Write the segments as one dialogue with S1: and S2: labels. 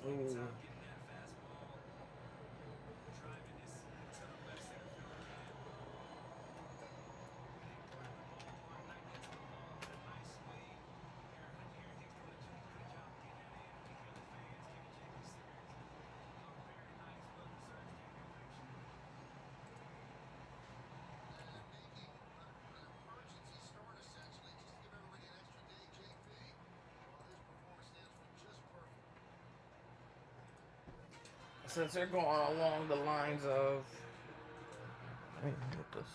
S1: Ooh. Since they're going along the lines of, let me put this.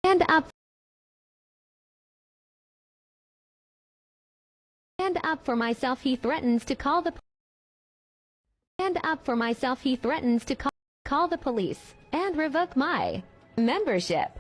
S2: Stand up. Stand up for myself. He threatens to call the. Stand up for myself. He threatens to call the police and revoke my membership.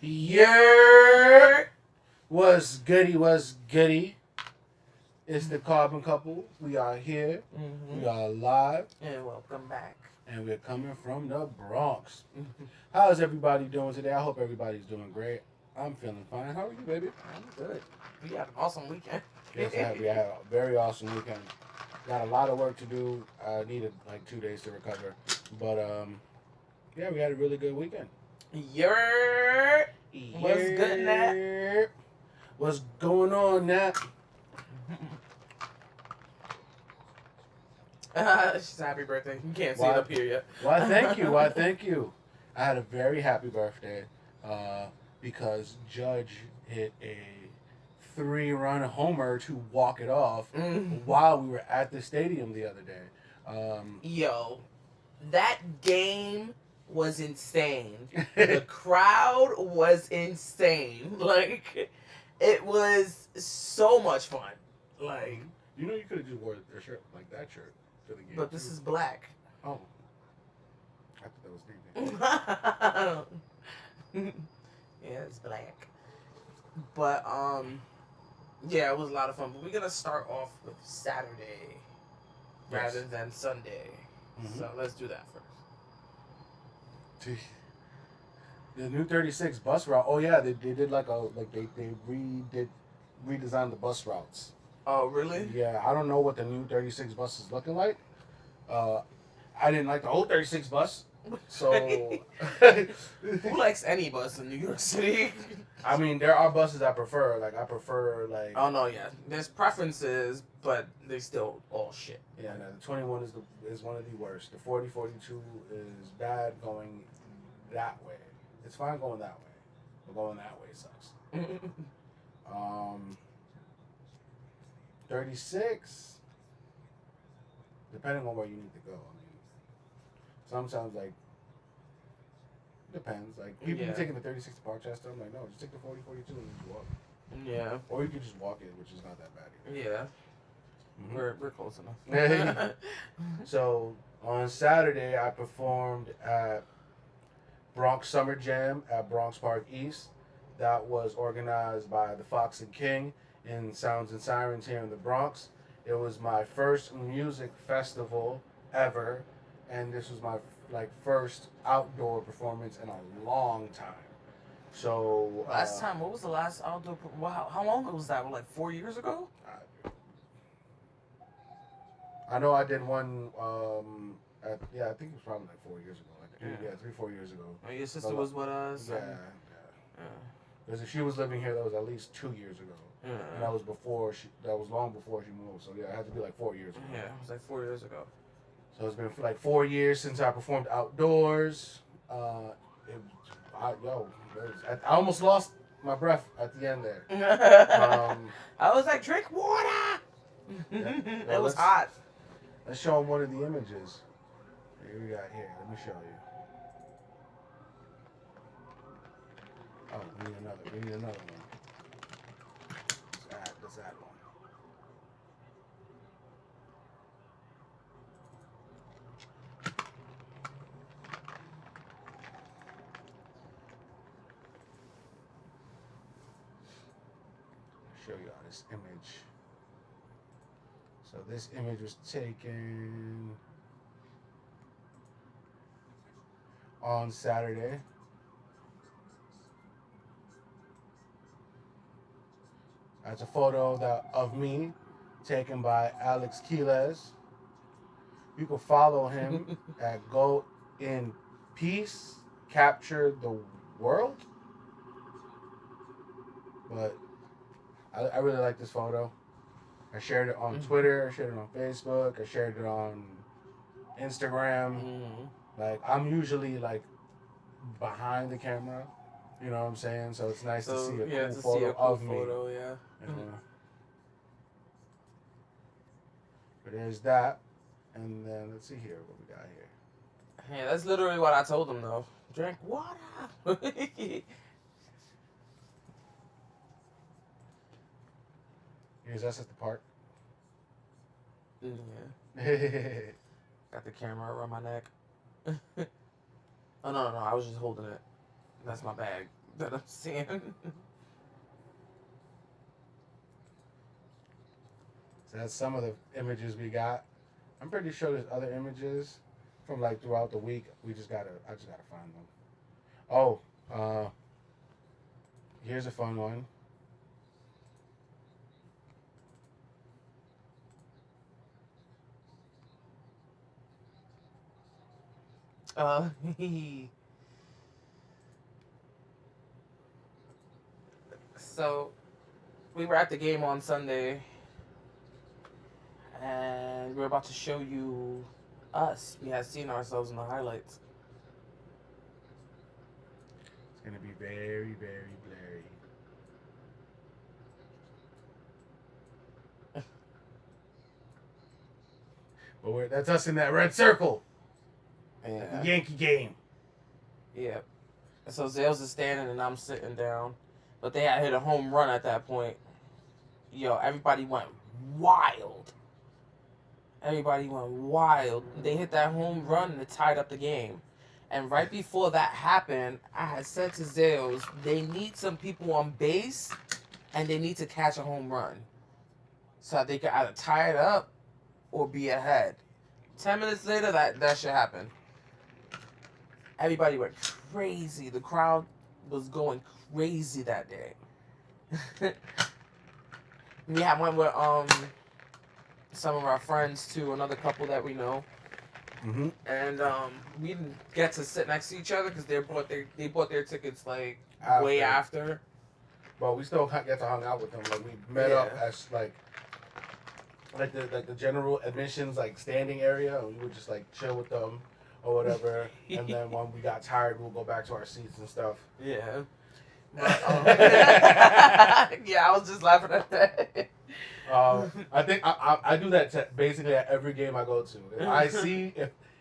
S3: Yeah, was goody, was goody. It's the Carbon Couple. We are here.
S1: Mm-hmm.
S3: We are live.
S1: And welcome back.
S3: And we're coming from the Bronx. How's everybody doing today? I hope everybody's doing great. I'm feeling fine. How are you, baby?
S1: I'm good. We had an awesome weekend.
S3: Yes, we had a very awesome weekend. Got a lot of work to do. I needed like 2 days to recover. But yeah, we had a really good weekend.
S1: Yeah. What's good, Nat?
S3: What's going on, Nat?
S1: She's happy birthday. You can't see it up here yet.
S3: Why, thank you. Why, thank you. I had a very happy birthday because Judge hit a 3-run homer to walk it off while we were at the stadium the other day.
S1: Yo, that game was insane. The crowd was insane. Like, it was so much fun. Like,
S3: you know, you could have just wore a shirt like that shirt to the game.
S1: But this is black.
S3: Oh, I thought that was
S1: Yeah, it's black. But yeah, it was a lot of fun. But we're gonna start off with Saturday rather than Sunday. So let's do that first.
S3: The new 36 bus route. Oh yeah, they did they redesigned the bus routes.
S1: Oh really?
S3: Yeah, I don't know what the new 36 bus is looking like. I didn't like the old 36 bus. So
S1: who likes any bus in New York City?
S3: I mean, there are buses I prefer. Like I prefer like.
S1: Oh no, yeah. There's preferences, but they still all shit.
S3: Yeah, no, the 21 is one of the worst. The 40, 42 is bad going that way. It's fine going that way, but going that way sucks. 36, depending on where you need to go. I mean, sometimes like depends. Like people be taking the 36 to Parkchester. I'm like, no, just take the 40, 42 and just walk.
S1: Yeah.
S3: Or you could just walk it, which is not that bad either.
S1: Yeah.
S3: Mm-hmm.
S1: We're close enough.
S3: So on Saturday, I performed at Bronx Summer Jam at Bronx Park East. That was organized by the Fox and King in Sounds and Sirens here in the Bronx. It was my first music festival ever, and this was my first outdoor performance in a long time. So
S1: last time, what was the last outdoor? Wow, how long ago was that? Like 4 years ago?
S3: I know I did one. I think it was probably like 4 years ago. Yeah, 3-4 years ago.
S1: Oh, your sister was with us.
S3: Yeah. Because if she was living here, that was at least 2 years ago.
S1: Yeah.
S3: And that was long before she moved. So yeah, it had to be like 4 years ago.
S1: Yeah, it was like 4 years ago.
S3: So it's been like 4 years since I performed outdoors. I almost lost my breath at the end there.
S1: I was like, drink water. It was hot.
S3: Let's show them one of the images. Here we got here. Let me show you. Oh, we need another one. Let's add one. Show you all this image. So this image was taken on Saturday. That's a photo of me taken by Alex Keles. You can follow him at Go in Peace, Capture the World. But I really like this photo. I shared it on Twitter, I shared it on Facebook, I shared it on Instagram. Like, I'm usually like behind the camera, you know what I'm saying? So it's nice to see a cool photo of me.
S1: Yeah.
S3: But there's that. And then let's see here what we got here.
S1: Yeah, that's literally what I told him though. Drink water.
S3: Here's us at the park.
S1: Yeah. Got the camera around my neck. Oh no, I was just holding it. That's my bag that I'm seeing.
S3: So that's some of the images we got. I'm pretty sure there's other images from like throughout the week. I just gotta find them. Oh, here's a fun one.
S1: So we were at the game on Sunday, and we were about to show you us. We had seen ourselves in the highlights.
S3: It's gonna be very, very blurry. But that's us in that red circle.
S1: Yeah.
S3: The Yankee game.
S1: Yeah. So Zales is standing and I'm sitting down. But they had hit a home run at that point. Yo, everybody went wild. They hit that home run and it tied up the game. And right before that happened, I had said to Zales, they need some people on base and they need to catch a home run. So that they could either tie it up or be ahead. 10 minutes later, that shit happened. Everybody went crazy. The crowd was going crazy that day. We had one with some of our friends too, another couple that we know.
S3: Mm-hmm.
S1: And we didn't get to sit next to each other because they bought their tickets like way after.
S3: But we still get to hang out with them. Like we met up as like the general admissions like standing area, and we would just like chill with them. or whatever. And then when we got tired, we'll go back to our seats and stuff.
S1: Yeah. But, yeah, I was just laughing at that.
S3: I think I do that basically at every game I go to. If I see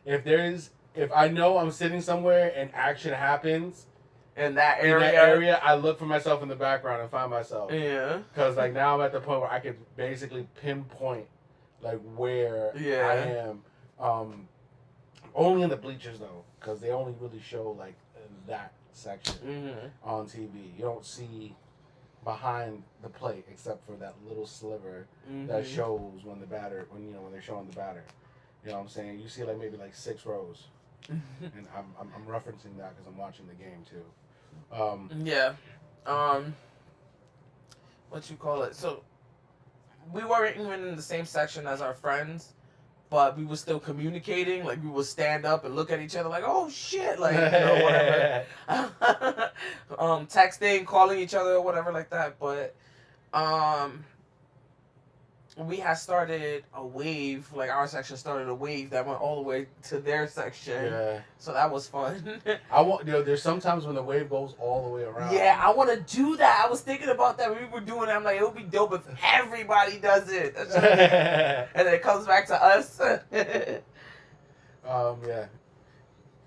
S3: if I know I'm sitting somewhere and action happens
S1: in that area,
S3: I look for myself in the background and find myself.
S1: Yeah.
S3: Because like now I'm at the point where I can basically pinpoint like where I am. Only in the bleachers though, because they only really show like that section on TV. You don't see behind the plate except for that little sliver that shows when they're showing the batter. You know what I'm saying? You see like maybe like 6 rows, and I'm referencing that because I'm watching the game too.
S1: What you call it? So we weren't even in the same section as our friends, but we were still communicating. Like we would stand up and look at each other like, "Oh shit!" Like whatever. Texting, calling each other, or whatever like that. But we had started a wave. Like our section started a wave that went all the way to their section. Yeah. So that was fun.
S3: There's sometimes when the wave goes all the way around.
S1: Yeah, I want to do that. I was thinking about that when we were doing it. I'm like, it would be dope if everybody does it. And then it comes back to us.
S3: Yeah.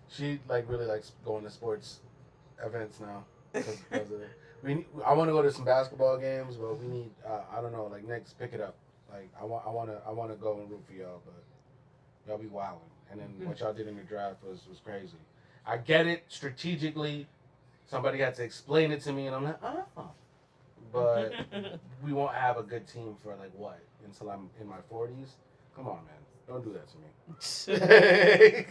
S3: She really likes going to sports events now because of it. I want to go to some basketball games, but we need I don't know, like Knicks, pick it up. Like I want to go and root for y'all, but y'all be wilding. And then what y'all did in the draft was crazy. I get it strategically. Somebody had to explain it to me, and I'm like, oh. But we won't have a good team for like what until I'm in my 40s. Come on, man, don't do that to me.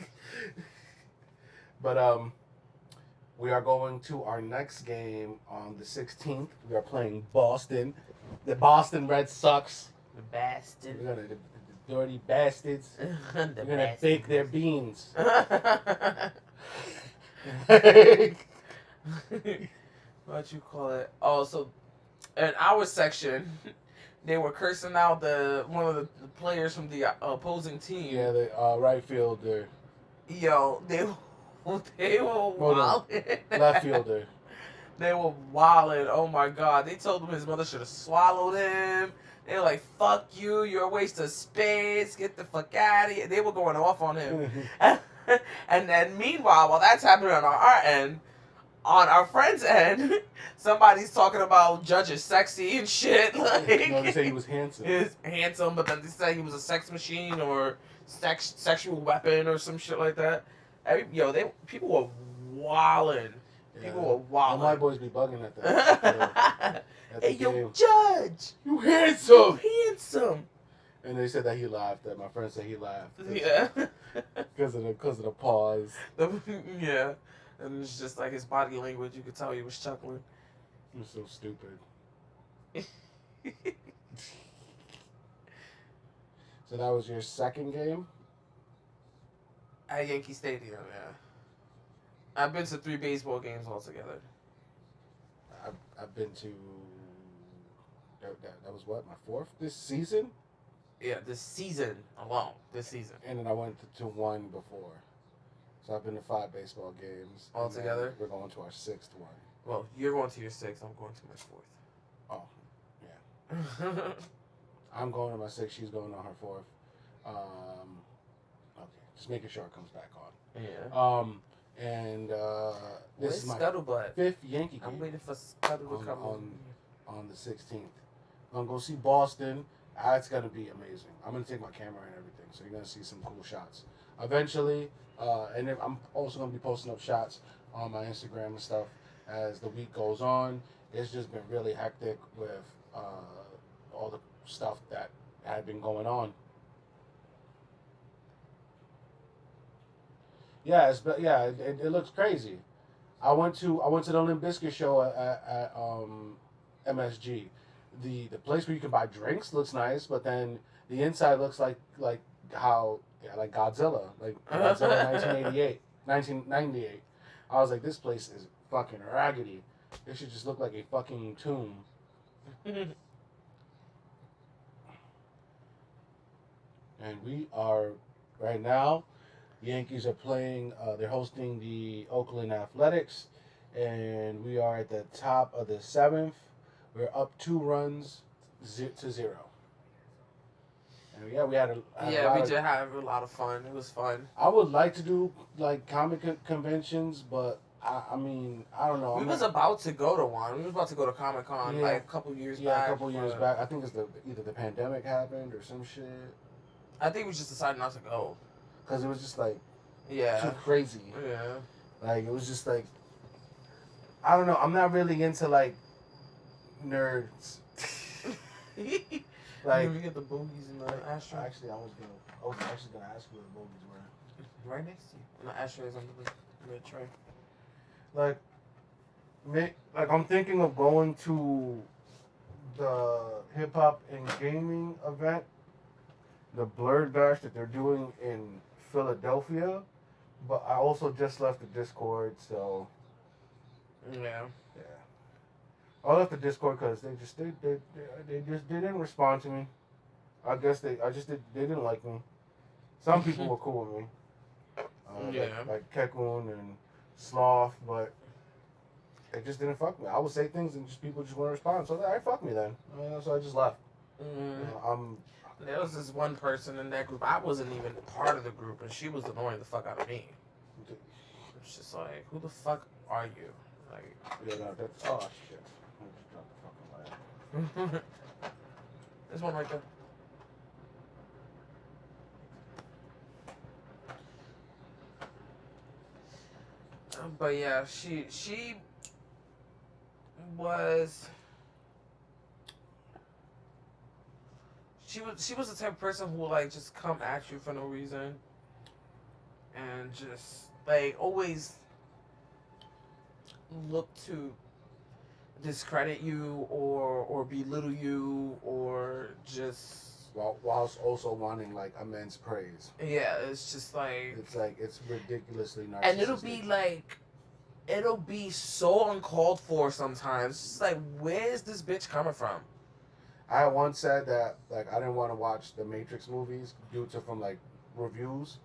S3: But we are going to our next game on the 16th. We are playing Boston, the Boston Red Sox.
S1: The bastard.
S3: We're gonna the dirty bastards. We're gonna bake their beans.
S1: What you call it? Oh, so in our section, they were cursing out one of the players from the opposing team.
S3: Yeah, the right fielder.
S1: Yo, they were wilding.
S3: Left fielder.
S1: They were wilding. Oh my god! They told him his mother should have swallowed him. They were like, "Fuck you! You're a waste of space. Get the fuck out of here!" They were going off on him. And then meanwhile, while that's happening on our end, on our friend's end, somebody's talking about Judge is sexy and shit. Like,
S3: no, they say he was handsome.
S1: He was handsome, but then they say he was a sex machine or sexual weapon or some shit like that. People were wilding. People were wilding.
S3: My boys be bugging at that.
S1: Hey, yo, Judge!
S3: You handsome!
S1: You handsome!
S3: And they said that he laughed. That my friend said he laughed.
S1: Yeah.
S3: Because of the pause.
S1: Yeah. And it's just like his body language. You could tell he was chuckling.
S3: It was so stupid. So that was your second game?
S1: At Yankee Stadium, yeah. I've been to 3 baseball games altogether.
S3: I've been to... That was what, my 4th this season?
S1: Yeah, this season alone. This season.
S3: And then I went to 1 before. So I've been to 5 baseball games.
S1: Altogether?
S3: We're going to our 6th one.
S1: Well, you're going to your 6th. I'm going to my 4th.
S3: Oh, yeah. I'm going to my 6th. She's going on her 4th. Okay, just making sure it comes back on.
S1: Yeah.
S3: And this is my
S1: Scuttlebutt?
S3: 5th Yankee game.
S1: I'm waiting for Scuttle to come
S3: on the 16th. I'm going to see Boston. It's going to be amazing. I'm going to take my camera and everything, so you're going to see some cool shots. Eventually, and then I'm also going to be posting up shots on my Instagram and stuff as the week goes on. It's just been really hectic with all the stuff that had been going on. Yeah, it looks crazy. I went to the Limp Bizkit show at MSG. The place where you can buy drinks looks nice, but then the inside looks like Godzilla, like Godzilla 1998. I was like, this place is fucking raggedy. It should just look like a fucking tomb. And we are right now. Yankees are playing. They're hosting the Oakland Athletics, and we are at the top of the 7th. We're up 2 runs to 0. And yeah, we did
S1: have a lot of fun. It was fun.
S3: I would like to do like comic conventions, but I mean, I don't know.
S1: We was about to go to one. We was about to go to Comic-Con like a couple years back.
S3: Yeah, a couple years back. I think it's either the pandemic happened or some shit.
S1: I think we just decided not to go.
S3: Because it was just like
S1: too
S3: crazy.
S1: Yeah.
S3: Like, it was just like, I don't know. I'm not really into like nerds. Like,
S1: we get the bogies in the ashtray.
S3: Actually, I was actually gonna ask you where the bogies were.
S1: Right next to you. And the ashtray is under the tray.
S3: Like I'm thinking of going to the hip hop and gaming event, the Blurred Bash that they're doing in Philadelphia, but I also just left the Discord, so
S1: yeah.
S3: I left the Discord because they didn't respond to me. I guess they didn't like me. Some people were cool with me, like Kekun and Sloth, but they just didn't fuck me. I would say things and people just wouldn't respond. So I fuck me then. So I just left.
S1: There was this one person in that group. I wasn't even part of the group, and she was annoying the fuck out of me. It's just like, who the fuck are you? Like,
S3: that's shit. I just dropped the fucking light.
S1: There's one right there. But yeah, she was the type of person who will like just come at you for no reason and just like always look to discredit you or belittle you or just
S3: whilst also wanting like immense praise.
S1: Yeah, it's just like
S3: it's ridiculously narcissistic.
S1: And it'll be so uncalled for sometimes. It's just like, where's this bitch coming from?
S3: I once said that like I didn't want to watch the Matrix movies due to from like reviews,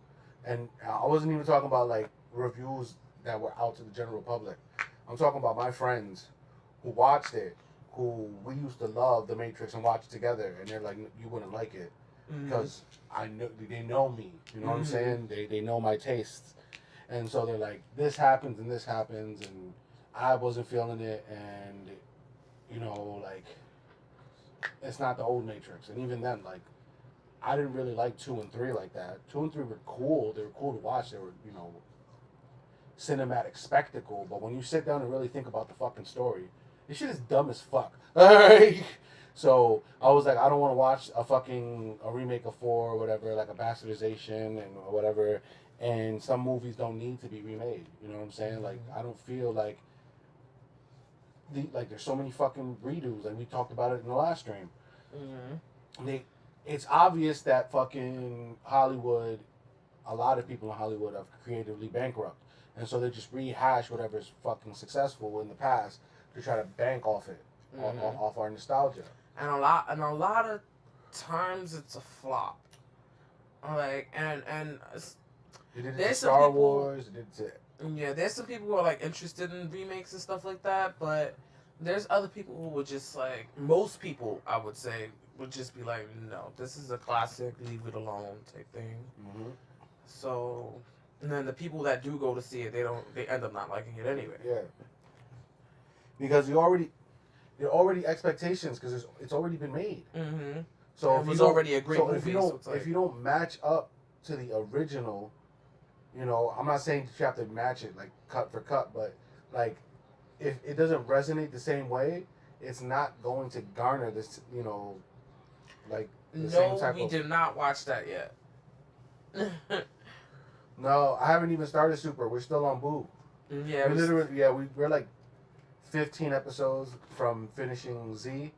S3: and I wasn't even talking about like reviews that were out to the general public. I'm talking about my friends who watched it, who we used to love the Matrix and watch it together, and they're like, you wouldn't like it because I know they know me. You know what I'm saying? They know my tastes, and so they're like, this happens and this happens, and I wasn't feeling it, and you know, like, it's not the old Matrix. And even then, like, I didn't really like 2 and 3 like that. 2 and 3 were cool. They were cool to watch. They were, you know, cinematic spectacle. But when you sit down and really think about the fucking story, this shit is dumb as fuck. Alright? So I was like, I don't want to watch a remake of 4 or whatever, like a bastardization and whatever. And some movies don't need to be remade. You know what I'm saying? Like, I don't feel like there's so many fucking redos, and we talked about it in the last stream. It's obvious that fucking Hollywood, a lot of people in Hollywood are creatively bankrupt, and so they just rehash whatever's fucking successful in the past to try to bank off it, off our nostalgia.
S1: And a lot of times it's a flop. Like and
S3: They did it to Star Wars. They did it to
S1: there's some people who are like interested in remakes and stuff like that, but there's other people who would just like, most people I would say would just be like, no, this is a classic, leave it alone type thing. So, and then the people that do go to see it, they end up not liking it anyway.
S3: Yeah, because there are already expectations because it's already been made. So
S1: it was already a great movie.
S3: If you don't match up to the original, you know, I'm not saying that you have to match it like cut for cut, but like if it doesn't resonate the same way, it's not going to garner this, you know, like the same type
S1: we did not watch that yet.
S3: No, I haven't even started Super. We're still on Boo. We're like 15 episodes from finishing Z,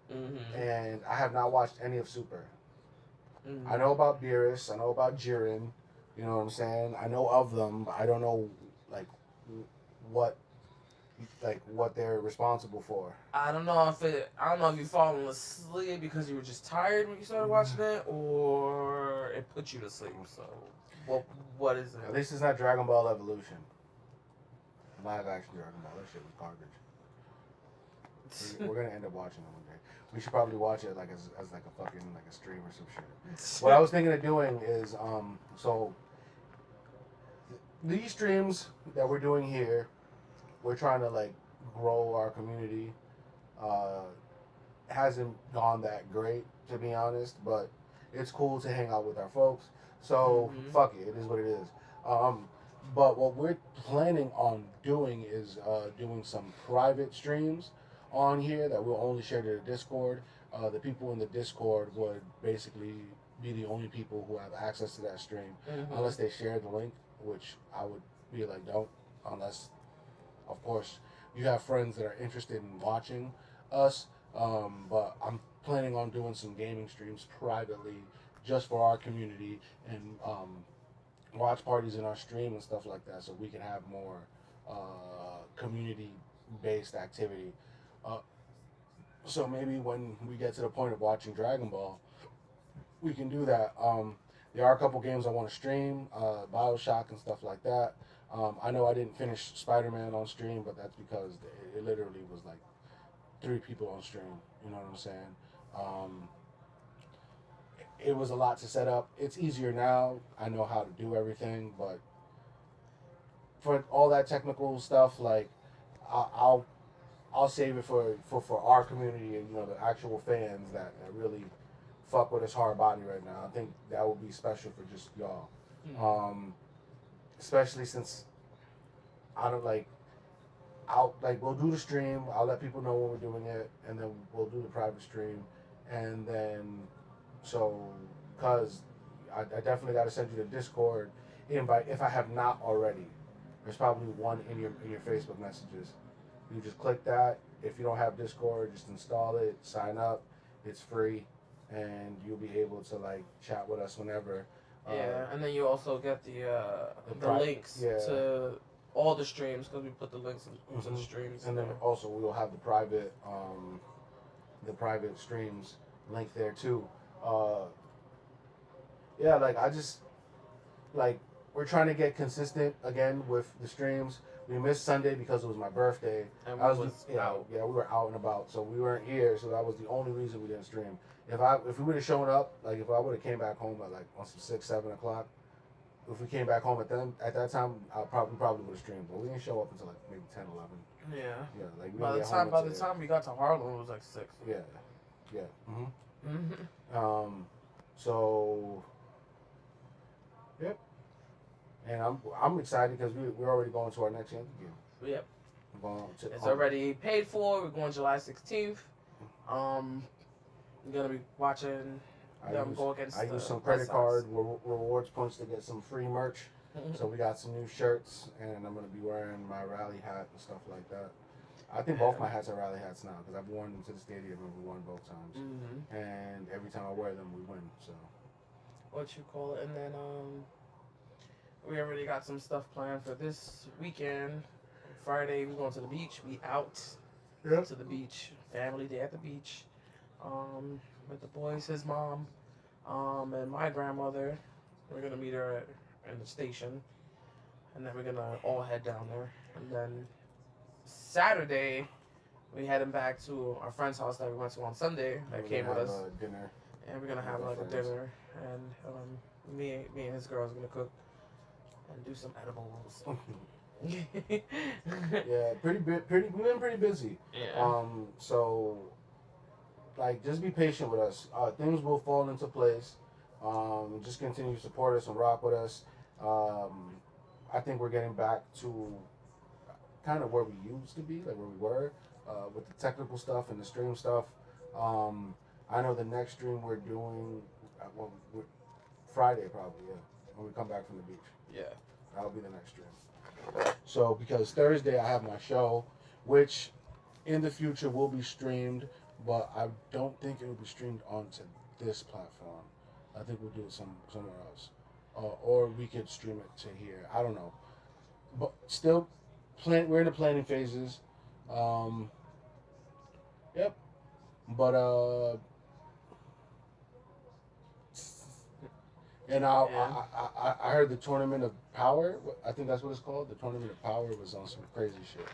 S3: and I have not watched any of Super. I know about Beerus, I know about Jiren, you know what I'm saying? I know of them, but I don't know, like, what, like what they're responsible for.
S1: I don't know if you fallen asleep because you were just tired when you started watching it, or it put you to sleep. So, what is
S3: At
S1: it?
S3: least it's not Dragon Ball Evolution. Live action Dragon Ball. That shit was garbage. We're gonna end up watching it one day. We should probably watch it like as like a fucking like a stream or some shit. What I was thinking of doing is so these streams that we're doing here, we're trying to like grow our community. Hasn't gone that great to be honest, but it's cool to hang out with our folks. So fuck it, it is what it is. But what we're planning on doing is doing some private streams on here that we'll only share to the Discord. The people in the Discord would basically be the only people who have access to that stream, unless they share the link, which I would be like, don't, unless, of course, you have friends that are interested in watching us. But I'm planning on doing some gaming streams privately just for our community and watch parties in our stream and stuff like that, so we can have more community-based activity. So maybe when we get to the point of watching Dragon Ball, we can do that. There are a couple games I want to stream, Bioshock and stuff like that. I know I didn't finish Spider-Man on stream, but that's because it literally was like 3 people on stream. You know what I'm saying? It was a lot to set up. It's easier now. I know how to do everything, but for all that technical stuff, like I'll save it for our community and the actual fans that really fuck with us hard body right now. I think that would be special for just y'all. Especially since I don't we'll do the stream. I'll let people know when we're doing it, and then we'll do the private stream, and then because I definitely got to send you the Discord invite if I have not already. There's probably one in your Facebook messages. You just click that. If you don't have Discord, just install it, sign up. It's free, and you'll be able to chat with us whenever.
S1: Yeah, and then you also get the links to all the streams because we put the links into the streams.
S3: And then also we will have the private streams link there too. We're trying to get consistent again with the streams. We missed Sunday because it was my birthday.
S1: And
S3: we were out and about, so we weren't here. So that was the only reason we didn't stream. If we would have shown up, if I would have came back home at on some 6, 7 o'clock, if we came back home at that time, I probably would have streamed. But we didn't show up until maybe 10, 11.
S1: Yeah.
S3: Yeah.
S1: By the time we got to Harlem, it was 6.
S3: Yeah. So. Yep. And I'm excited because we're already going to our next game.
S1: Yep. It's already paid for. We're going July 16th. We're gonna be watching them go against.
S3: I used some credit card rewards points to get some free merch. So we got some new shirts, and I'm gonna be wearing my rally hat and stuff like that. I think both my hats are rally hats now because I've worn them to the stadium and we won both times. And every time I wear them, we win. So.
S1: And then we already got some stuff planned for this weekend. Friday, we're going to the beach. We out to the beach. Family day at the beach. With the boys, his mom, and my grandmother. We're going to meet her in the station. And then we're going to all head down there. And then Saturday, we heading back to our friend's house that we went to on Sunday. That came with us.
S3: Dinner.
S1: And we're going to have a dinner. And me and his girl is going to cook and do some edibles.
S3: Yeah, we've been pretty busy.
S1: Yeah.
S3: So just be patient with us. Things will fall into place. Just continue to support us and rock with us. I think we're getting back to kind of where we used to be, where we were, with the technical stuff and the stream stuff. I know the next stream we're doing, Friday probably, when we come back from the beach.
S1: Yeah.
S3: That'll be the next stream. So, because Thursday I have my show, which in the future will be streamed, but I don't think it will be streamed onto this platform. I think we'll do it somewhere else. Or we could stream it to here. I don't know. But still, we're in the planning phases. Yep. But and
S1: Yeah.
S3: I heard the Tournament of Power. I think that's what it's called. The Tournament of Power was on some crazy shit.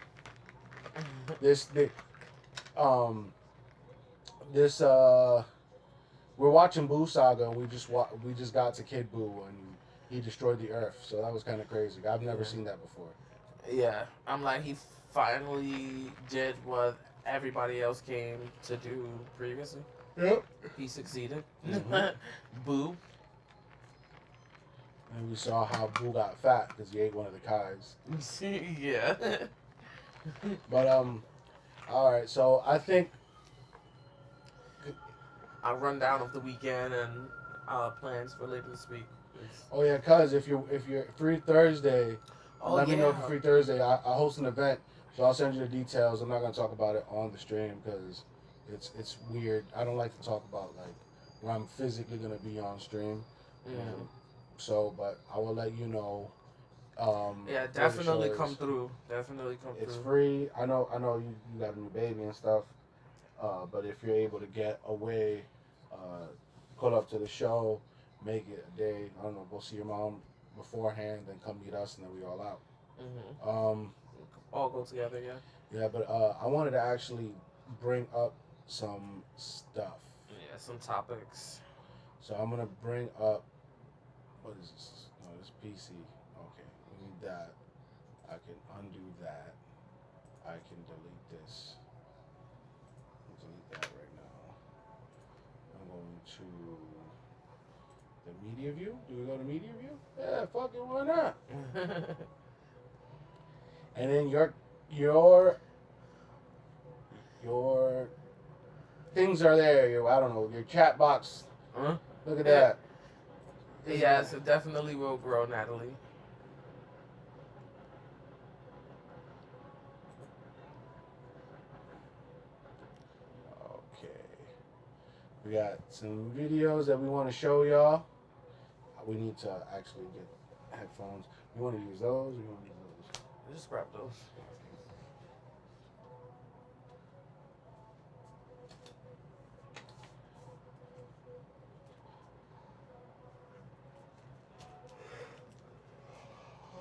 S3: Um this we're watching Boo Saga, and we just got to Kid Boo, and he destroyed the Earth. So that was kind of crazy. I've never seen that before.
S1: Yeah, I'm like, he finally did what everybody else came to do previously.
S3: Yep.
S1: He succeeded.
S3: Mhm.
S1: Boo.
S3: And we saw how Boo got fat because he ate one of the Kais.
S1: Yeah.
S3: But all right. So I think
S1: A rundown of the weekend and plans for later this week.
S3: oh yeah, cuz if you're free Thursday, let me know for free Thursday. I host an event, so I'll send you the details. I'm not gonna talk about it on the stream because it's weird. I don't like to talk about like where I'm physically gonna be on stream.
S1: Mm.
S3: So, but I will let you know.
S1: Yeah, definitely come through. Definitely come through.
S3: It's free. I know you got a new baby and stuff. But if you're able to get away, pull up to the show, make it a day. I don't know, go see your mom beforehand, then come meet us, and then we all out.
S1: Mm-hmm. All go together, yeah.
S3: Yeah, but I wanted to actually bring up some stuff.
S1: Yeah, some topics.
S3: So I'm gonna bring up what is this? No, this PC. Okay, we need that. I can undo that. I can delete this. Delete that right now. I'm going to the media view. Do we go to media view? Yeah, fuck it, why not? And then your things are there. I don't know, your chat box.
S1: Huh?
S3: Look at that.
S1: Yeah, so definitely will grow, Natalie.
S3: Okay. We got some videos that we want to show y'all. We need to actually get headphones. You want to use those or you want to use those?
S1: Just grab those.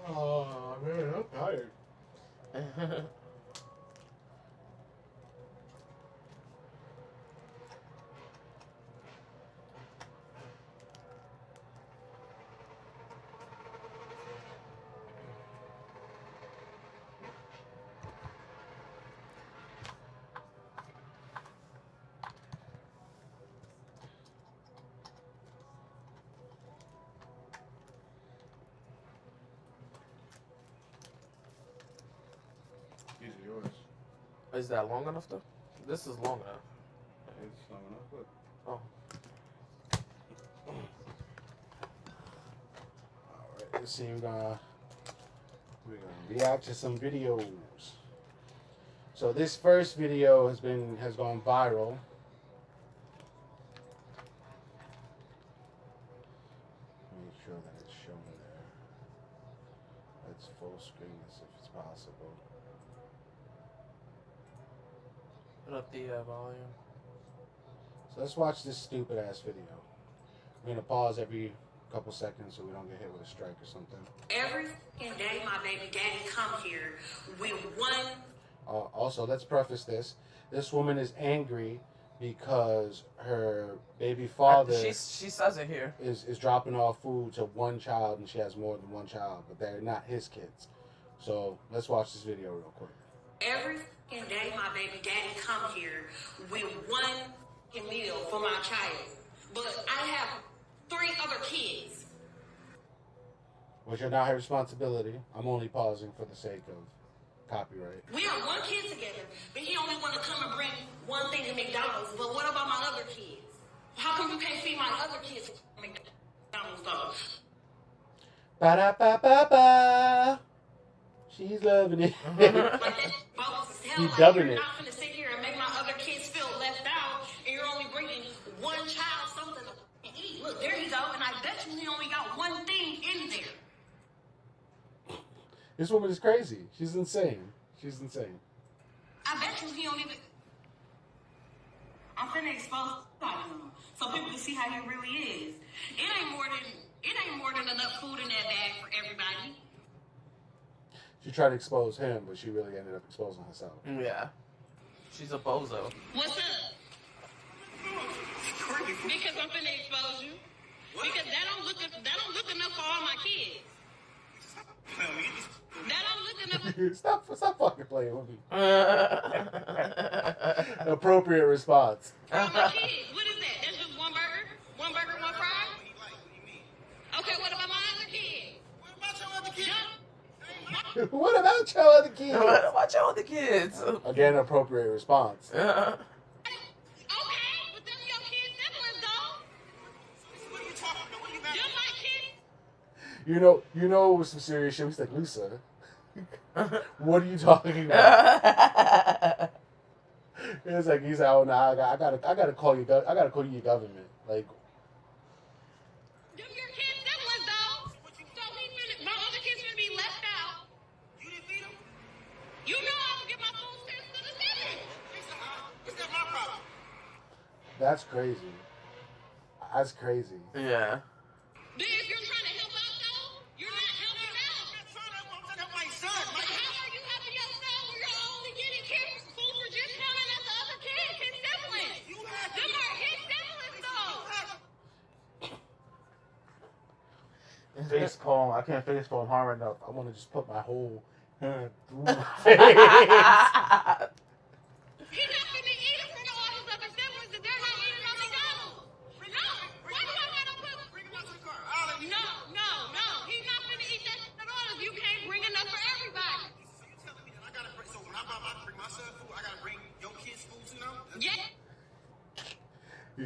S3: Oh man, I'm tired. These are yours.
S1: Is that long enough though? This is long enough.
S3: It's long enough, but
S1: Oh.
S3: alright, let's see, we're gonna react to some videos. So this first video has gone viral. Make sure that it's showing there. Let's full screen this if it's possible.
S1: Put up the volume.
S3: So let's watch this stupid ass video. We're gonna pause every couple seconds so we don't get hit with a strike or something.
S4: Every day my baby daddy come here with one.
S3: Also, let's preface this. This woman is angry because her baby father
S1: She says it here.
S3: is dropping off food to one child, and she has more than one child, but they're not his kids. So let's watch this video real quick.
S4: Every day my baby daddy come here with one meal for my child, but I have 3 other kids.
S3: Which are not her responsibility. I'm only pausing for the sake of copyright.
S4: We are one kid together, but he only want to come and bring one thing to McDonald's. But what about my other kids? How come you can't feed my other kids McDonald's though?
S3: Ba-da-ba-ba-ba. She's loving it. He's dubbing it.
S4: You're not going to sit here and make my other kids feel left out, and you're only bringing one child something to eat. Look, there you go, and I bet you he only got one thing in there.
S3: This woman is crazy. She's insane. She's insane.
S4: at you, he don't even. I'm finna expose him so people can see how he really is. It ain't more than enough food in that bag for everybody.
S3: She tried to expose him, but she really ended up exposing herself.
S1: Yeah. She's a bozo.
S4: What's up? Because I'm finna expose you. Because that don't look enough for all my kids. That don't look enough.
S3: Stop fucking playing with me. Appropriate response.
S4: For all my kids. What is that? That's just one burger? One burger, one fry? Okay, what about my other kids?
S3: What about your other kids?
S1: What about your other kids?
S3: Again, appropriate response.
S4: Okay, but them your kids' siblings, though. What are you talking about? What are you about? Them my kids.
S3: You know it was some serious shit. He's like, Lisa, what are you talking about? It's like he's like, oh no, I gotta call you. I gotta call you your government. Like,
S4: Them your kids' siblings, though. So my other kids gonna be left out. You didn't feed them. You know I'm gonna get my food stamps to the city. Is that my problem?
S3: that's crazy. That's crazy.
S1: Yeah.
S4: Then if you're trying to help out, though, you're not helping out. I'm trying to help my son. But how are you helping your son when you're only getting kids food for just telling us the other kids, his siblings? Them are his siblings, though.
S3: Face palm. I can't face palm hard enough. I want to just put my whole hand through my face.
S4: He's not gonna eat it from all his other siblings if they're not eating on McDonald's. No. Why do I gotta put... Bring him out to the car. No. He's not gonna eat that shit at all if you can't bring enough for everybody.
S5: So you telling me that I gotta bring, so when I bring my son food, I gotta bring your kids food too now?
S4: Yeah.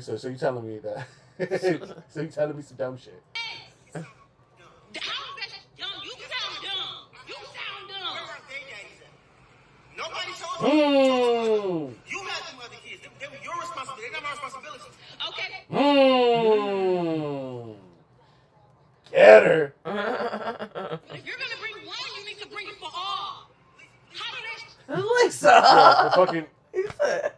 S3: So you telling me that? So you telling me some dumb shit?
S4: How is that dumb? You sound dumb.
S5: Where are they daddies at? Nobody told you. You had them other kids. They were your responsibility. They're not my responsibility.
S4: Okay.
S3: Get her.
S4: But if you're gonna bring one, you need to bring it for all. How do they...
S1: Lisa.
S3: Yeah, the fucking.
S1: He said.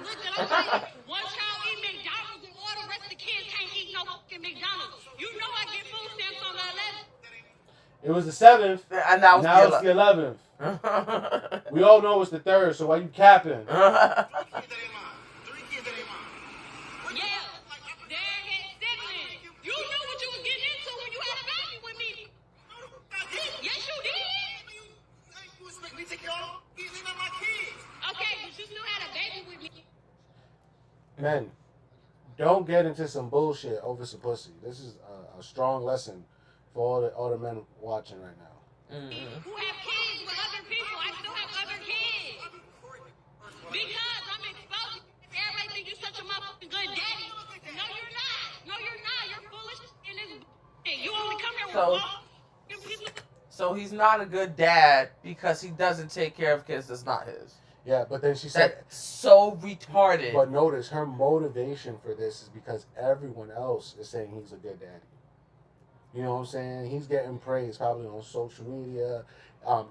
S4: Look, did I tell you, one child eat McDonald's and all the rest of the kids can't eat no fucking McDonald's. You know I get food stamps on the 11th.
S3: It was the 7th.
S1: And now
S3: Now it's the 11th. We all know it's the 3rd. So why you capping?
S5: 3 kids that ain't mine. 3 kids that ain't mine.
S4: Yeah, they're his siblings. You knew what you was getting into when you had a baby with me.
S5: I did.
S4: Yes, you did.
S5: You expect me to take care of them? These are not my kids.
S4: Okay, but you still had a baby with me.
S3: Men, don't get into some bullshit over some pussy. This is a strong lesson for all the men watching right now.
S4: Who have kids with other people? I still have other kids. Because I'm exposed. Everybody think you're such a motherfucking good daddy. No, you're not. You're foolish in this. You only come here with all.
S1: So he's not a good dad because he doesn't take care of kids that's not his.
S3: Yeah, but then she said...
S1: That's so retarded.
S3: But notice, her motivation for this is because everyone else is saying he's a good daddy. You know what I'm saying? He's getting praise probably on social media.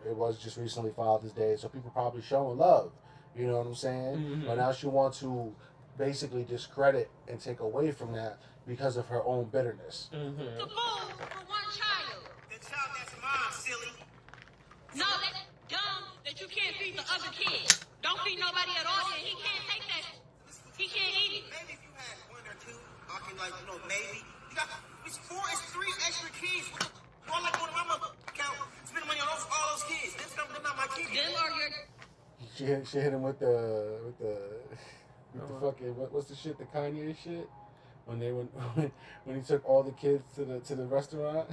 S3: It was just recently Father's Day, so people probably showing love. You know what I'm saying?
S1: Mm-hmm.
S3: But now she wants to basically discredit and take away from that because of her own bitterness.
S4: The fool for one child.
S5: The child that's mine, silly.
S4: No, that's dumb that you can't feed the other kids. Don't feed nobody at all, and he can't take that. He can't eat it.
S5: Maybe if you had 1 or 2, I can maybe. You got, it's 3 extra kids. All I go to my mother account, spend money on all those kids. They're not my kids.
S4: Them are your...
S3: She hit him with the fucking what's the shit, the Kanye shit when he took all the kids to the restaurant.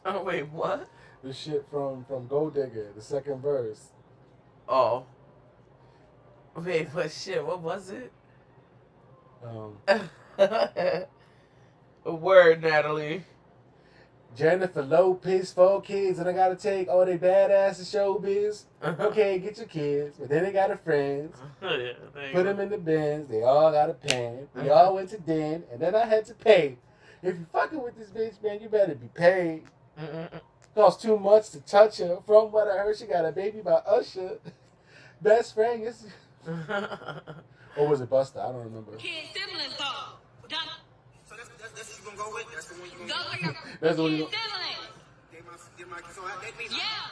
S1: Oh wait, what?
S3: The shit from Gold Digger, the second verse.
S1: Oh. Wait, but shit, what was it? A word, Natalie.
S3: Jennifer Lopez, 4 kids, and I gotta take all they badass to showbiz. Okay, get your kids, but then they got a friends.
S1: Yeah,
S3: Put them in the bins. They all got a pen. We all went to den, and then I had to pay. If you fucking with this bitch, man, you better be paid. Costs too much to touch her. From what I heard, she got a baby by Usher. Best friend is. Or was it Busta? I don't remember.
S4: Kid siblings though. Done.
S5: So that's what you gonna go with? That's the one you
S4: Go
S5: gonna
S4: for your
S3: That's the one you
S4: kid siblings.
S5: so that means
S4: Yeah.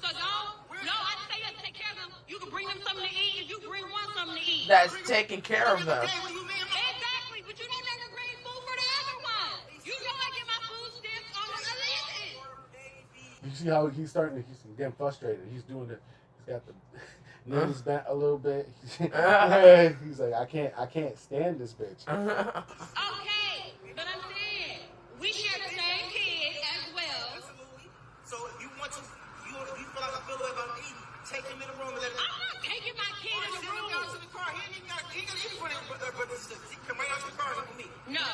S4: So don't. No, I didn't say you have to take care of them. You can bring them something to eat if you bring one something to eat.
S1: That's taking care of them.
S5: Hey, what do you mean?
S4: Exactly, but you don't never bring food for the other one. You know I get my food stamps on the list.
S3: You see how he's starting to, he's getting frustrated. He's doing it. He's got the knees bent a little bit. He's like, I can't stand this bitch.
S4: Okay, but I'm saying we share the same kid as well.
S5: Absolutely. So if you want to, you feel like I feel about me, take him in the room and let him.
S4: I'm not taking my kid in the room.
S5: To the car. He ain't got he come right out to the car with me.
S4: No,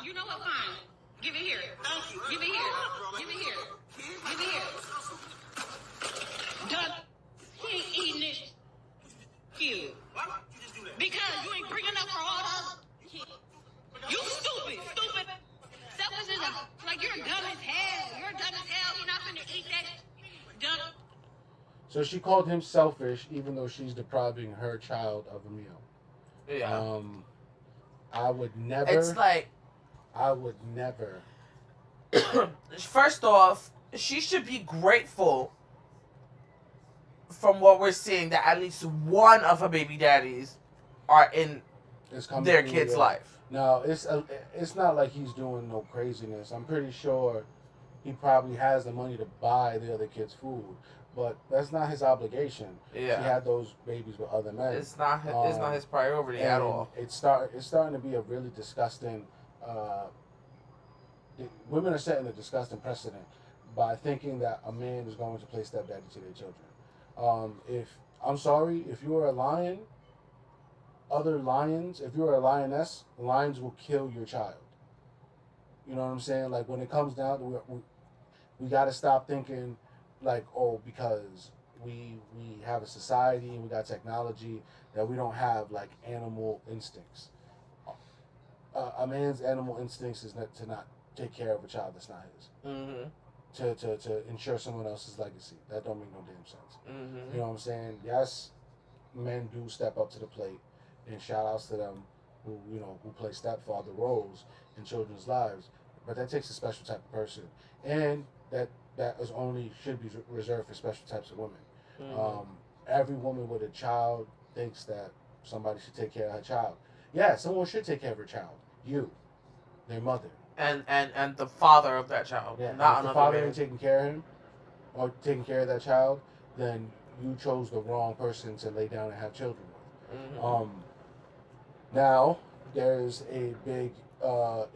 S4: you know what? Fine. Give it here.
S5: Thank you.
S4: Give it here. Give it here. Give it here. Done. He ain't eating this. You.
S5: Why would you just do that?
S4: Because you ain't bringing up for all the other kids. You stupid. Selfishness. Like you're dumb as hell. You're dumb as hell. You're not gonna eat that. Dumb.
S3: So she called him selfish, even though she's depriving her child of a meal.
S1: Yeah.
S3: I would never.
S1: It's like,
S3: I would never.
S1: first off, she should be grateful from what we're seeing that at least one of her baby daddies are in their kid's life.
S3: No, it's not like he's doing no craziness. I'm pretty sure he probably has the money to buy the other kid's food, but that's not his obligation.
S1: Yeah.
S3: He had those babies with other men.
S1: It's not his priority at all.
S3: It's starting to be a really disgusting. Women are setting a disgusting precedent by thinking that a man is going to play stepdaddy to their children. If I'm sorry, if you are a lion, other lions, if you're a lioness, lions will kill your child. You know what I'm saying? Like when it comes down to we got to stop thinking like, oh, because we have a society and we got technology that we don't have like animal instincts. A man's animal instincts is not to not take care of a child that's not his.
S1: Mm-hmm.
S3: To ensure someone else's legacy. That don't make no damn sense.
S1: Mm-hmm.
S3: You know what I'm saying? Yes, men do step up to the plate, and shout outs to them who play stepfather roles in children's lives. But that takes a special type of person, and that is only should be reserved for special types of women.
S1: Mm-hmm.
S3: Every woman with a child thinks that somebody should take care of her child. Yeah, someone should take care of her child. You, their mother.
S1: And the father of that child,
S3: Yeah,
S1: not
S3: if the
S1: another
S3: father
S1: man.
S3: ain't taking care of him or taking care of that child, then you chose the wrong person to lay down and have children with.
S1: Mm-hmm.
S3: Now there's a big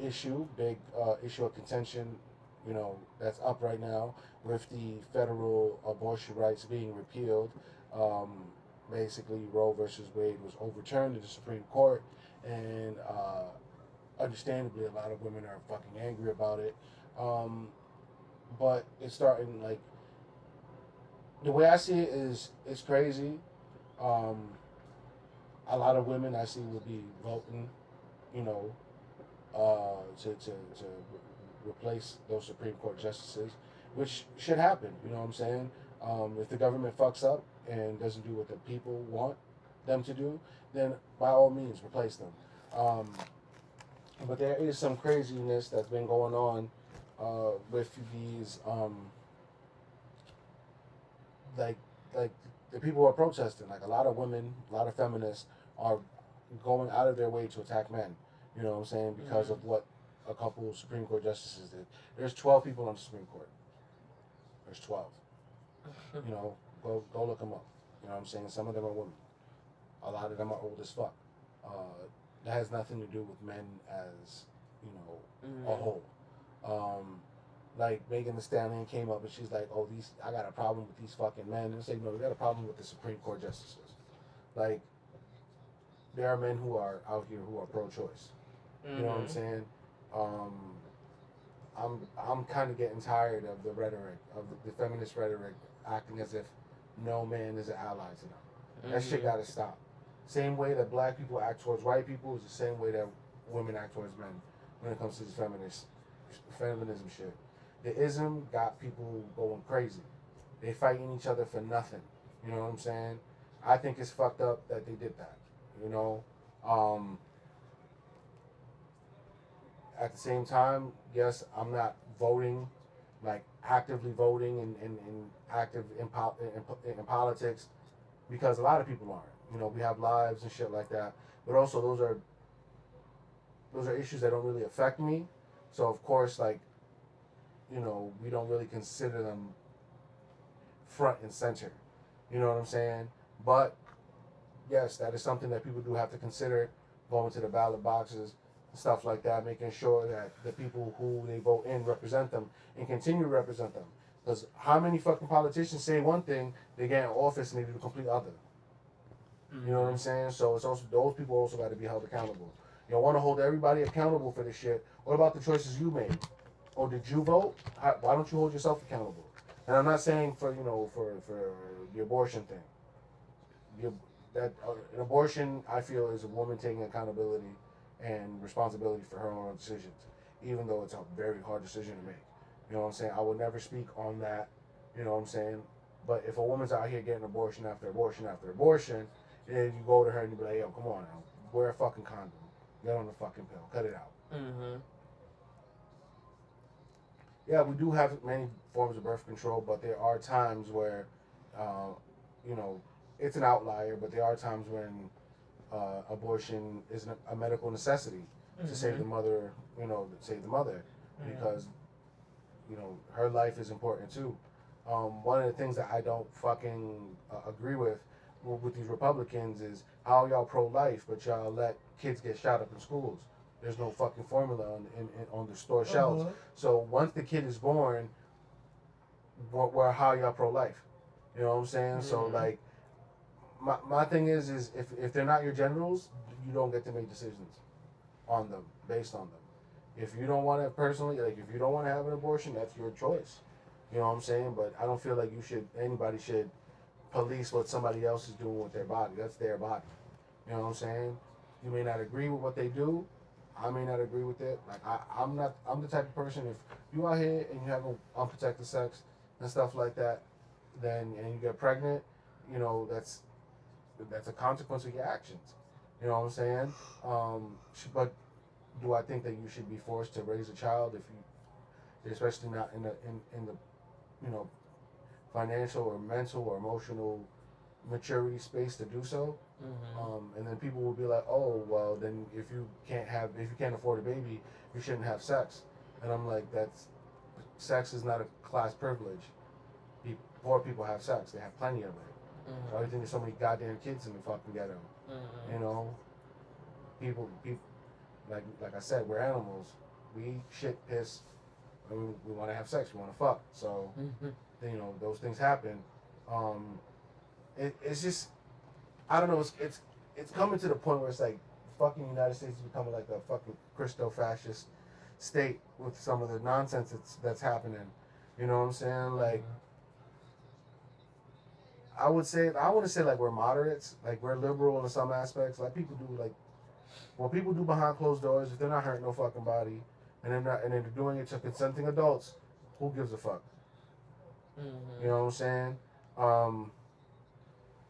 S3: issue of contention, that's up right now with the federal abortion rights being repealed. Basically, Roe versus Wade was overturned in the Supreme Court, and understandably, a lot of women are fucking angry about it. But it's starting, like, the way I see it is, it's crazy. A lot of women I see will be voting, to replace those Supreme Court justices, which should happen, you know what I'm saying? If the government fucks up and doesn't do what the people want them to do, then by all means, replace them. But there is some craziness that's been going on with these, like the people who are protesting. Like a lot of women, a lot of feminists are going out of their way to attack men. You know what I'm saying? Because of what a couple of Supreme Court justices did. There's 12 people on the Supreme Court. There's 12. Go look them up. You know what I'm saying? Some of them are women. A lot of them are old as fuck. That has nothing to do with men as, a whole. Like Megan Thee Stallion came up and she's like, oh, I got a problem with these fucking men. And say, no, we got a problem with the Supreme Court justices. Like, there are men who are out here who are pro-choice. You know what I'm saying? I'm kind of getting tired of the rhetoric, of the feminist rhetoric, acting as if no man is an ally to them. That shit gotta stop. Same way that black people act towards white people is the same way that women act towards men when it comes to this feminism shit. The ism got people going crazy. They fighting each other for nothing. You know what I'm saying? I think it's fucked up that they did that. You know? At the same time, yes, I'm not voting, like actively voting and active in politics, because a lot of people aren't. You know, we have lives and shit like that. But also those are issues that don't really affect me. So of course, like, you know, we don't really consider them front and center. You know what I'm saying? But yes, that is something that people do have to consider going to the ballot boxes and stuff like that, making sure that the people who they vote in represent them and continue to represent them. Because how many fucking politicians say one thing, they get in office and they do the complete other. You know what I'm saying? So it's also, those people also got to be held accountable. You don't want to hold everybody accountable for this shit. What about the choices you made? Or did you vote? Why don't you hold yourself accountable? And I'm not saying for, you know, for the abortion thing. An abortion, I feel, is a woman taking accountability and responsibility for her own decisions, even though it's a very hard decision to make. You know what I'm saying? I would never speak on that. You know what I'm saying? But if a woman's out here getting abortion after abortion after abortion, and you go to her and you be like, yo, come on now, wear a fucking condom, get on the fucking pill, cut it out. Yeah, we do have many forms of birth control, but there are times where, you know, it's an outlier, but there are times when abortion is a medical necessity to save the mother, you know, because, you know, her life is important too. One of the things that I don't fucking agree with these Republicans is how y'all pro-life, but y'all let kids get shot up in schools. There's no fucking formula on the store shelves. So once the kid is born, how y'all pro-life? You know what I'm saying? So like, my thing is if they're not your generals, you don't get to make decisions on them, based on them. If you don't want to personally, like if you don't want to have an abortion, that's your choice. You know what I'm saying? But I don't feel like anybody should police what somebody else is doing with their body. That's their body. You know what I'm saying? You may not agree with what they do. I may not agree with it. Like I'm the type of person, if you out here and you have unprotected sex and stuff like that, and you get pregnant, you know, that's a consequence of your actions. You know what I'm saying? But do I think that you should be forced to raise a child if you, especially not in the you know, financial or mental or emotional maturity space to do so? And then people will be like, oh well, then if you can't afford a baby, you shouldn't have sex. And I'm like, sex is not a class privilege. Poor people have sex; they have plenty of it. Why do you think there's so many goddamn kids in the fucking ghetto? You know, people like I said, we're animals. We eat, shit, piss, and we want to have sex. We want to fuck. So you know, those things happen. It's just, I don't know. It's coming to the point where it's like fucking United States is becoming like a fucking Christo-fascist state with some of the nonsense that's happening. You know what I'm saying? Like, I want to say like we're moderates, like we're liberal in some aspects. Like people do like what people do behind closed doors. If they're not hurting no fucking body, and they're doing it to consenting adults, who gives a fuck? You know what I'm saying?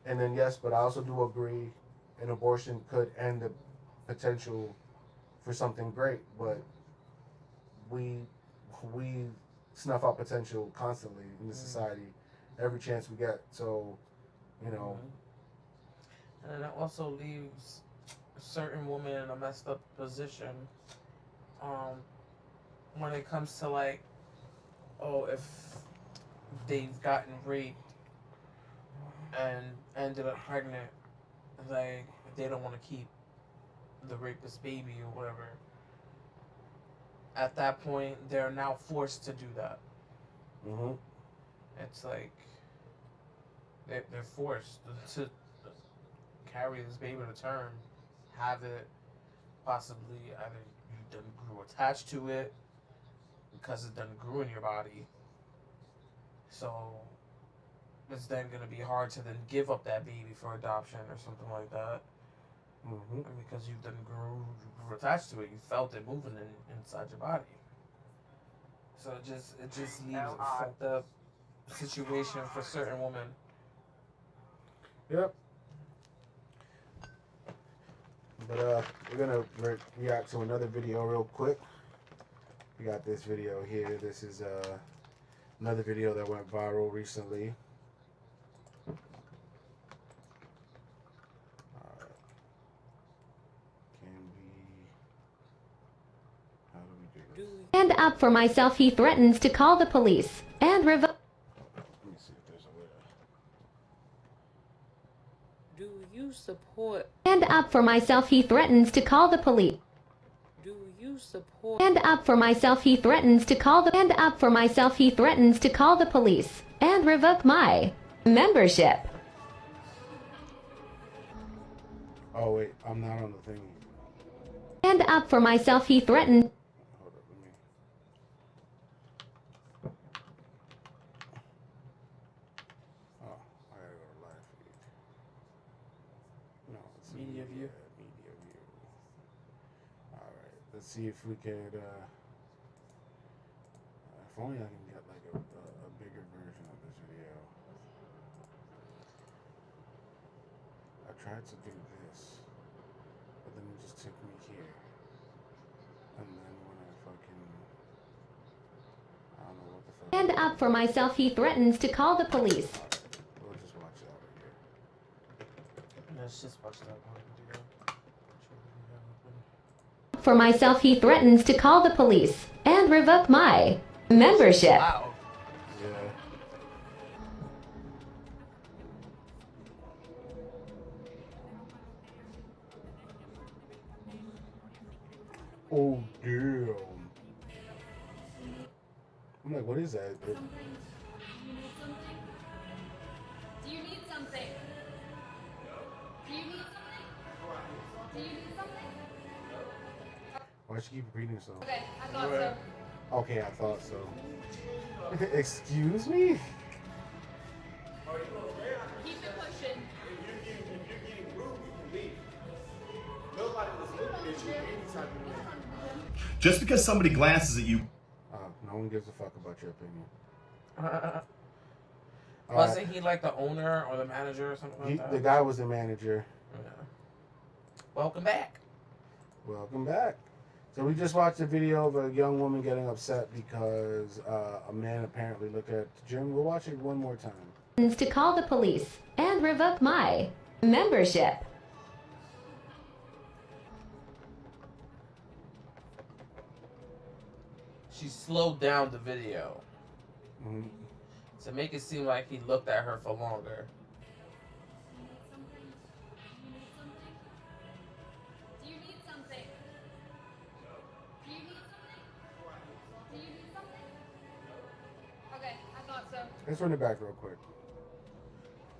S3: And then yes, but I also do agree an abortion could end the potential for something great, but we snuff out potential constantly in this society every chance we get. So, you know.
S1: And it also leaves a certain women in a messed up position when it comes to like, oh, if they've gotten raped and ended up pregnant, like they don't want to keep the rapist baby or whatever. At that point, they're now forced to do that. It's like they're forced to carry this baby to term, have it, possibly either you done grew attached to it because it done grew in your body. So it's then going to be hard to then give up that baby for adoption or something like that. Because you done grew attached to it, you felt it moving inside your body. So it just leaves a fucked up situation for certain women.
S3: Yep. But we're gonna react to another video real quick. We got this video here. This is another video that went viral recently. How do we do this?
S2: Stand up for myself, he threatens to call the police and revoke.
S3: Let me see if there's a way to...
S6: Do you support?
S2: Stand up for myself, he threatens to call the police.
S6: Do you support?
S2: Stand up for myself, he threatens to call the. Stand up for myself, he threatens to call the police and revoke my membership.
S3: Oh wait, I'm not on the thing.
S2: Stand up for myself, he threatened.
S3: Hold up, let me... Oh, I gotta go to live feed. No, it's
S1: Media view.
S3: Media view. Alright, let's see if we could, if only I can get like a bigger version of this video. I tried to do this, but then it just took me here. And then when I fucking, I don't know what the fuck.
S2: Stand up for myself, he threatens to call the police.
S3: We'll just watch it over here.
S1: Let's just watch that one video.
S2: For myself, he threatens to call the police and revoke my membership.
S1: Wow.
S3: Yeah. Oh damn. I'm like, what is that?
S7: Do you need something? Do you need something? Do you need something?
S3: Why'd she keep repeating herself?
S7: Okay, I thought so.
S3: Okay, I thought so. Excuse me?
S7: Keep it pushing.
S8: Just because somebody glances at you.
S3: No one gives a fuck about your opinion.
S1: Wasn't he like the owner or the manager or something like that?
S3: The guy was the manager.
S1: Yeah. Welcome back.
S3: Welcome back. So we just watched a video of a young woman getting upset because a man apparently looked at the gym. We'll watch it one more time.
S2: To call the police and revoke my membership.
S1: She slowed down the video
S3: Mm-hmm.
S1: to make it seem like he looked at her for longer.
S7: Do you need something? Do you need something? Do you need something? Okay, I thought so.
S3: Let's run it back real quick.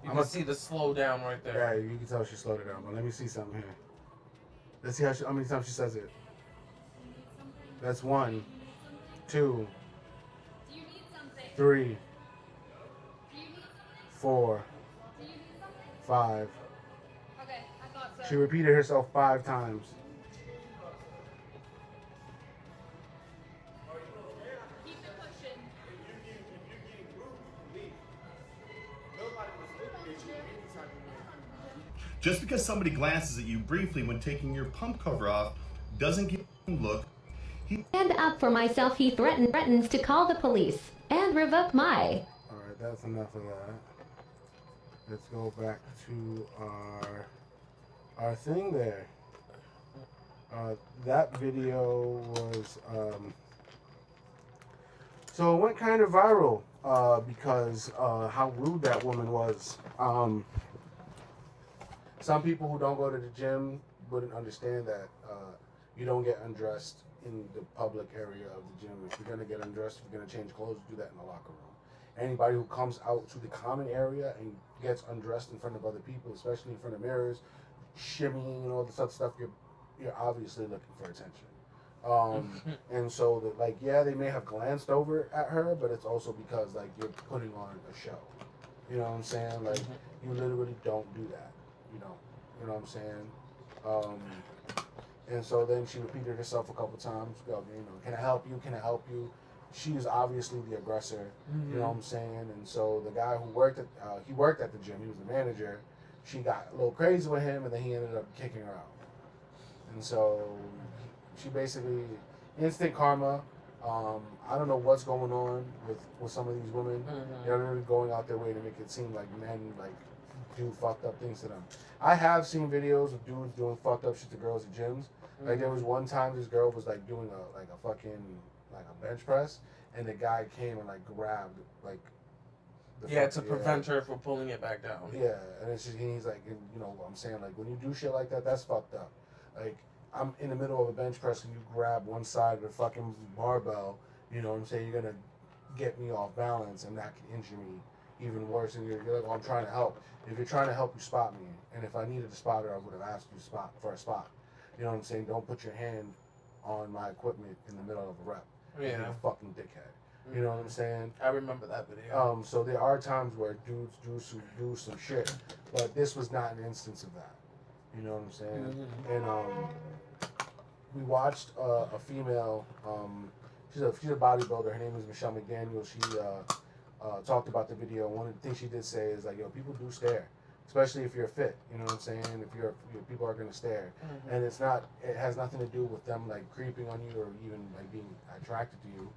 S1: You can see the slow down right
S3: Yeah,
S1: there.
S3: you can tell she slowed it down, but let me see something here. Let's see how many times she says it. That's 1, 2,
S7: Do you need something?
S3: 3,
S7: Do you need something?
S3: 4,
S7: Do you need something?
S3: 5.
S7: Okay, I thought so.
S3: She repeated herself 5 times.
S7: Keep it pushing.
S8: Just because somebody glances at you briefly when taking your pump cover off doesn't give you a look.
S2: Stand up for myself, he threatens to call the police and revoke my.
S3: Alright, that's enough of that. Let's go back to our thing there. That video was so it went kind of viral because how rude that woman was. Some people who don't go to the gym wouldn't understand that you don't get undressed in the public area of the gym. If you're gonna get undressed, if you're gonna change clothes, do that in the locker room. Anybody who comes out to the common area and gets undressed in front of other people, especially in front of mirrors, shimmying and all this other stuff, you're obviously looking for attention. And so, yeah, they may have glanced over at her, but it's also because, like, you're putting on a show. You know what I'm saying? Like, you literally don't do that. You know what I'm saying? And so then she repeated herself a couple times. Go, can I help you? Can I help you? she was obviously the aggressor.
S1: Mm-hmm.
S3: You know what I'm saying? And so the guy who worked at he worked at the gym. He was the manager. She got a little crazy with him, and then he ended up kicking her out. And so she basically instant karma. I don't know what's going on with some of these women.
S1: Mm-hmm.
S3: They're really going out their way to make it seem like men like do fucked up things to them. I have seen videos of dudes doing fucked up shit to girls at gyms. Like there was one time this girl was like doing a fucking like a bench press, and the guy came and like grabbed like
S1: to prevent her from pulling it back down.
S3: Yeah, and it's just, he's like, you know what I'm saying, like when you do shit like that, that's fucked up. Like I'm in the middle of a bench press and you grab one side of the fucking barbell, you know what I'm saying, you're gonna get me off balance and that can injure me even worse. And you're like, well, I'm trying to help. If you're trying to help, you spot me. And if I needed to spot her, I would have asked you for a spot. You know what I'm saying? Don't put your hand on my equipment in the middle of a rep.
S1: Yeah.
S3: You're a fucking dickhead. You know what I'm saying?
S1: I remember that video.
S3: So there are times where dudes do some shit, but this was not an instance of that. You know what I'm saying? And we watched a female. She's a bodybuilder. Her name is Michelle McDaniel. She talked about the video. One of the things she did say is like, yo, people do stare, especially if you're fit. You know what I'm saying? If people are gonna stare, and it has nothing to do with them like creeping on you or even like being attracted to you.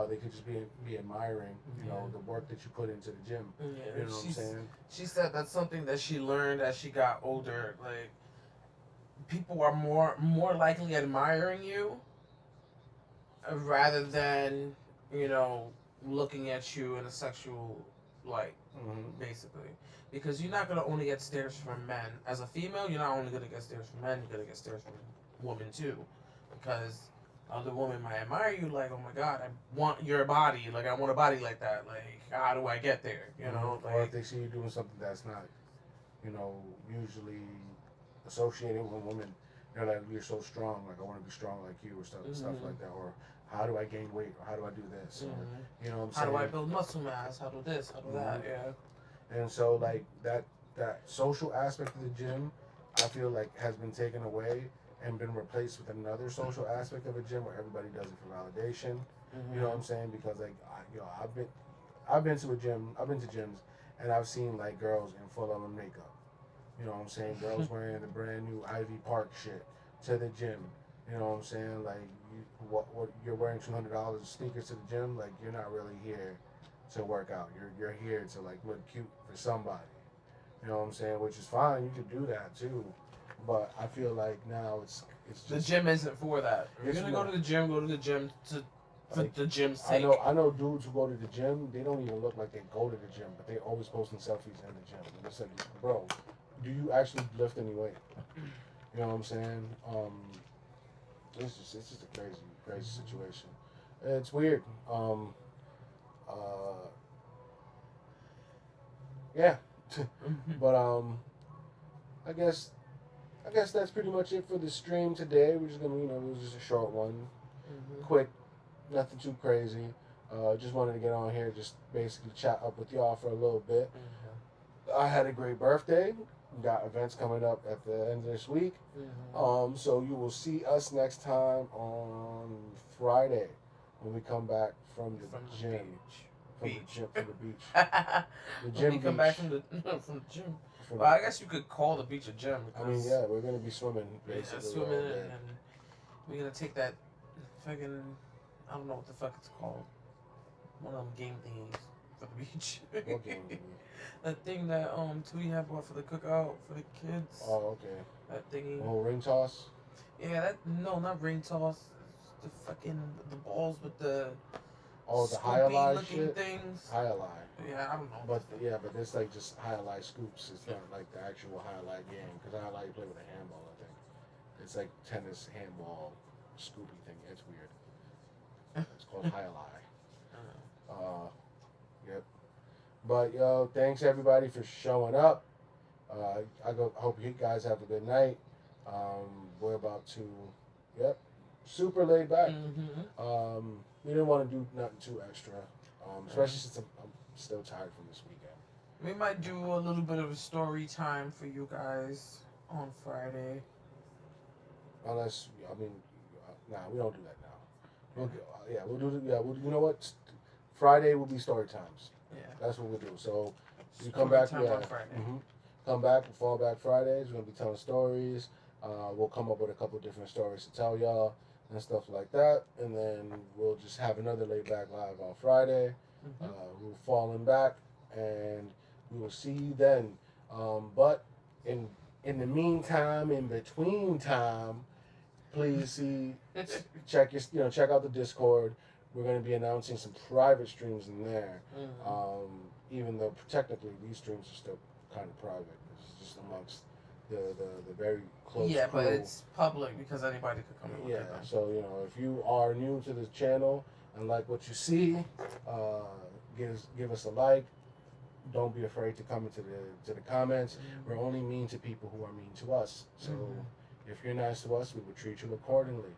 S3: They could just be admiring, you know, the work that you put into the gym.
S1: Yeah,
S3: you know what I'm saying?
S1: She said that's something that she learned as she got older. Like, people are more likely admiring you rather than, you know, looking at you in a sexual light, basically. Because you're not going to only get stares from men. As a female, you're not only going to get stares from men, you're going to get stares from women too. Because other women might admire you, like, oh my God, I want your body. Like, I want a body like that. Like, how do I get there? You know? Like,
S3: or if they see you doing something that's not, you know, usually associated with women, they're like, you're so strong. Like, I want to be strong like you or stuff like that. Or how do I gain weight? Or how do I do this? Or, you know what I'm saying?
S1: How do I build muscle mass? How do this? How do that? Yeah.
S3: And so, like, that social aspect of the gym, I feel like has been taken away and been replaced with another social aspect of a gym where everybody does it for validation. You know what I'm saying? Because like, I've been to a gym, I've been to gyms, and I've seen like girls in full on makeup. You know what I'm saying? Girls wearing the brand new Ivy Park shit to the gym. You know what I'm saying? Like, what you're wearing $200 sneakers to the gym? Like, you're not really here to work out. You're here to like look cute for somebody. You know what I'm saying? Which is fine. You could do that too. But I feel like now it's just,
S1: the gym isn't for that. If you're gonna go to the gym for the gym's sake.
S3: I know dudes who go to the gym, they don't even look like they go to the gym, but they always posting selfies in the gym. And it's like, bro, do you actually lift any weight? You know what I'm saying? It's just a crazy situation. It's weird. Yeah. But I guess that's pretty much it for the stream today. We're just gonna, it was just a short one, quick, nothing too crazy. Just wanted to get on here, just basically chat up with y'all for a little bit. I had a great birthday. We got events coming up at the end of this week. So you will see us next time on Friday when we come back from the gym. From the beach. The gym.
S1: When we come back from the gym. Well, I guess you could call the beach a gym.
S3: I mean, yeah, we're gonna be swimming basically.
S1: Yeah, swimming, and we're gonna take that fucking, I don't know what the fuck it's called, one of them game thingies for the beach.
S3: What game thingy?
S1: That thing that Tootie had bought for the cookout for the kids.
S3: Oh, okay.
S1: That thingy.
S3: Oh, ring toss.
S1: Yeah, not ring toss. The fucking the balls with the.
S3: Oh, the high-lie shit?
S1: Things.
S3: High-lie.
S1: Yeah, I don't know.
S3: But it's like just high-lie scoops. It's not like the actual high-lie game. Because high-lie you play with a handball, I think. It's like tennis, handball, scoopy thing. It's weird. It's called high-lie. Yep. But, yo, thanks everybody for showing up. I hope you guys have a good night. We're about to, super laid back. We didn't want to do nothing too extra, especially since I'm still tired from this weekend.
S1: We might do a little bit of a story time for you guys on Friday.
S3: Unless, we don't do that now. We'll do. Yeah, you know what? Friday will be story times.
S1: Yeah.
S3: That's what we'll do. So you come back.
S1: Time on Friday.
S3: Come back. Fall back Fridays. We're gonna be telling stories. We'll come up with a couple different stories to tell y'all and stuff like that, and then we'll just have another laid back live on Friday. We'll fall in back, and we will see you then. But in the meantime, in between time, please check out the Discord. We're going to be announcing some private streams in there. Even though technically these streams are still kind of private. It's just amongst the very close
S1: Yeah,
S3: crew.
S1: but it's public because anybody could come in.
S3: Yeah, so if you are new to this channel and like what you see, give us a like. Don't be afraid to come into the comments. We're only mean to people who are mean to us. So if you're nice to us, we will treat you accordingly.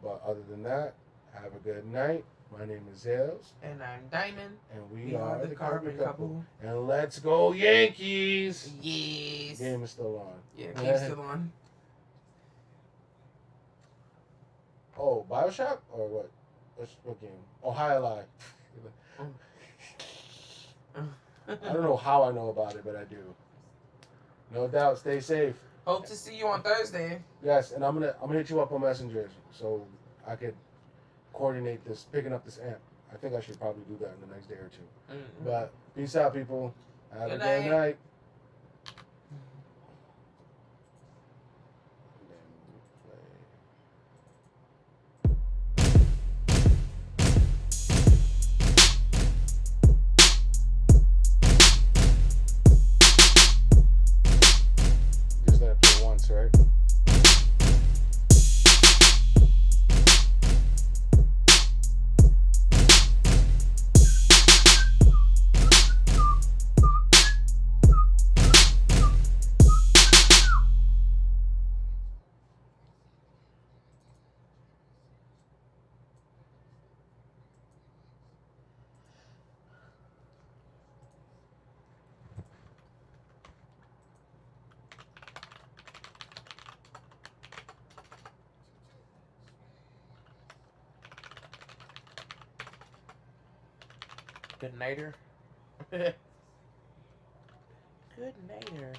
S3: But other than that, have a good night. My name is Zales.
S1: And I'm Diamond.
S3: And we are the Carbon Couple.
S1: Couple.
S3: And let's go Yankees!
S1: Yes.
S3: Game is still on.
S1: Yeah, game's still on.
S3: Oh, Bioshock? Or what? What game? Oh, High Lie. I don't know how I know about it, but I do. No doubt. Stay safe.
S1: Hope to see you on Thursday.
S3: Yes, and I'm gonna hit you up on Messenger so I could coordinate this, picking up this amp. I think I should probably do that in the next day or two. But peace out, people. Have a good night. Just let it play once, right?
S1: Good nighter. Good nighter.